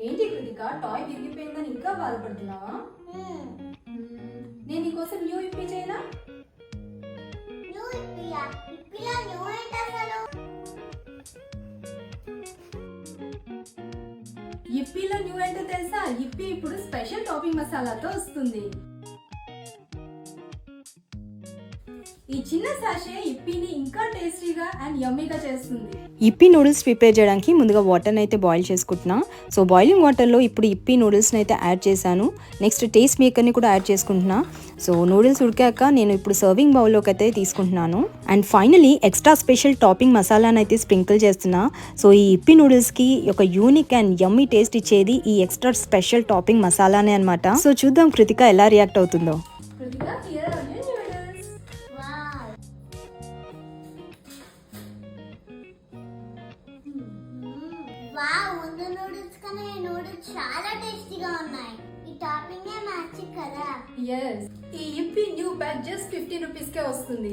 ఏంటి కృతిక, టాయ్ విరిగిపోయిందని ఇంకా బాధపడుతున్నావా? నేను నీకోసం న్యూ ఇప్పి చేయనా? ఇప్పిలో న్యూ ఏంటో తెలుసా? ఇప్పి ఇప్పుడు స్పెషల్ టాపింగ్ మసాలాతో వస్తుంది. ఈ చిన్న సాషే ఇప్పిని ఇంకా టేస్టీగా అండ్ యమ్మీగా చేస్తుంది. ఇప్పి నూడిల్స్ ప్రిపేర్ చేయడానికి ముందుగా వాటర్ని అయితే బాయిల్ చేసుకుంటున్నా. సో బాయిలింగ్ వాటర్లో ఇప్పుడు ఇప్పి నూడిల్స్ని అయితే యాడ్ చేశాను. నెక్స్ట్ టేస్ట్ మేకర్ని కూడా యాడ్ చేసుకుంటున్నా. సో నూడిల్స్ ఉడికాక నేను ఇప్పుడు సర్వింగ్ బౌల్లోకి అయితే తీసుకుంటున్నాను. And finally extra special topping మసాలాని అయితే స్ప్రింకిల్ చేస్తున్నా. సో ఈ ఇప్పి నూడిల్స్కి ఒక యూనిక్ అండ్ యమ్మీ టేస్ట్ ఇచ్చేది ఈ ఎక్స్ట్రా స్పెషల్ టాపింగ్ మసాలానే అనమాట. సో చూద్దాం కృతిక ఎలా రియాక్ట్ అవుతుందో. ముందు నూడిల్స్ కన్నా ఈ నూడిల్స్ చాలా టేస్టీగా ఉన్నాయి. ఈ టాపింగ్ మ్యాచ్ కదా. ఈ ఇప్పి న్యూ బ్యాగ్ జస్ట్ 50 రూపీస్ కే వస్తుంది.